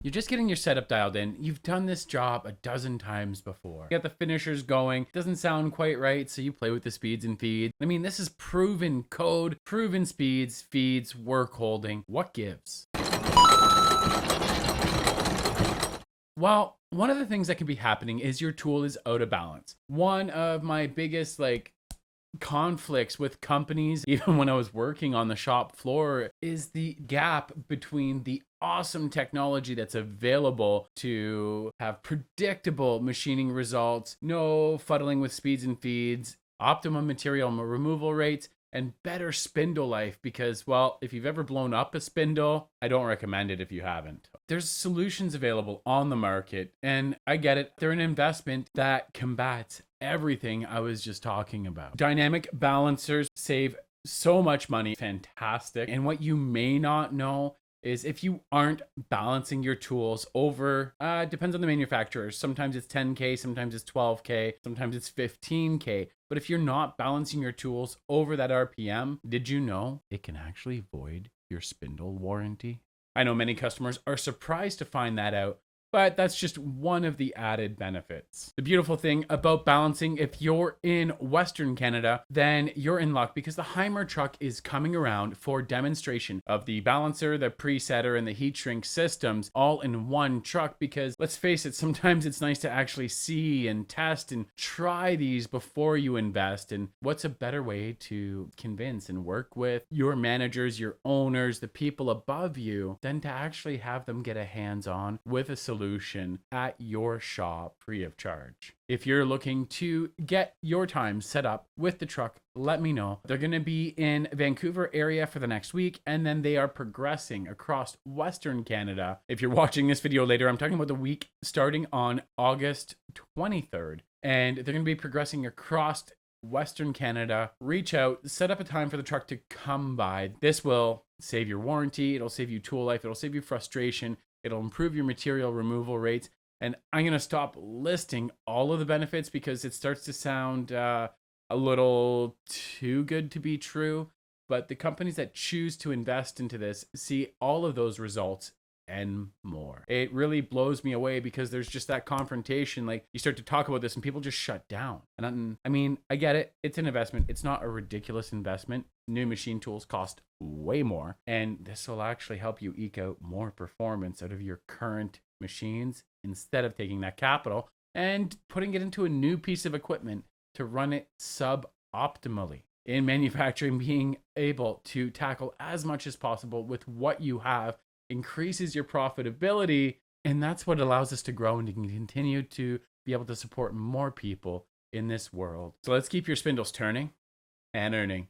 You're just getting your setup dialed in. You've done this job a dozen times before. You got the finishers going. Doesn't sound quite right, so you play with the speeds and feeds. I mean, this is proven code, proven speeds, feeds, work holding. What gives? Well, one of the things that can be happening is your tool is out of balance. One of my biggest conflicts with companies, even when I was working on the shop floor, is the gap between the awesome technology that's available to have predictable machining results, no fuddling with speeds and feeds, optimum material removal rates, and better spindle life. Because, well, if you've ever blown up a spindle, I don't recommend it if you haven't. There's solutions available on the market, and I get it. They're an investment that combats everything I was just talking about. Dynamic balancers save so much money. Fantastic. And what you may not know is if you aren't balancing your tools over, depends on the manufacturer. Sometimes it's 10K, sometimes it's 12K, sometimes it's 15K. But if you're not balancing your tools over that RPM, did you know it can actually void your spindle warranty? I know many customers are surprised to find that out, but that's just one of the added benefits. The beautiful thing about balancing, if you're in Western Canada, then you're in luck because the Heimer truck is coming around for demonstration of the balancer, the presetter, and the heat shrink systems all in one truck. Because let's face it, sometimes it's nice to actually see and test and try these before you invest. And what's a better way to convince and work with your managers, your owners, the people above you, than to actually have them get a hands-on with a solution at your shop free of charge. If you're looking to get your time set up with the truck, let me know. They're going to be in Vancouver area for the next week, and then they are progressing across Western Canada. If you're watching this video later, I'm talking about the week starting on August 23rd, and they're going to be progressing across Western Canada. Reach out, set up a time for the truck to come by. This will save your warranty, it'll save you tool life, it'll save you frustration, it'll improve your material removal rates. And I'm going to stop listing all of the benefits because it starts to sound a little too good to be true. But the companies that choose to invest into this see all of those results and more. It really blows me away because there's just that confrontation. Like, you start to talk about this and people just shut down. And I mean, I get it. It's an investment. It's not a ridiculous investment. New machine tools cost way more. And this will actually help you eke out more performance out of your current machines instead of taking that capital and putting it into a new piece of equipment to run it suboptimally. In manufacturing, being able to tackle as much as possible with what you have increases your profitability, and that's what allows us to grow and to continue to be able to support more people in this world. So let's keep your spindles turning and earning.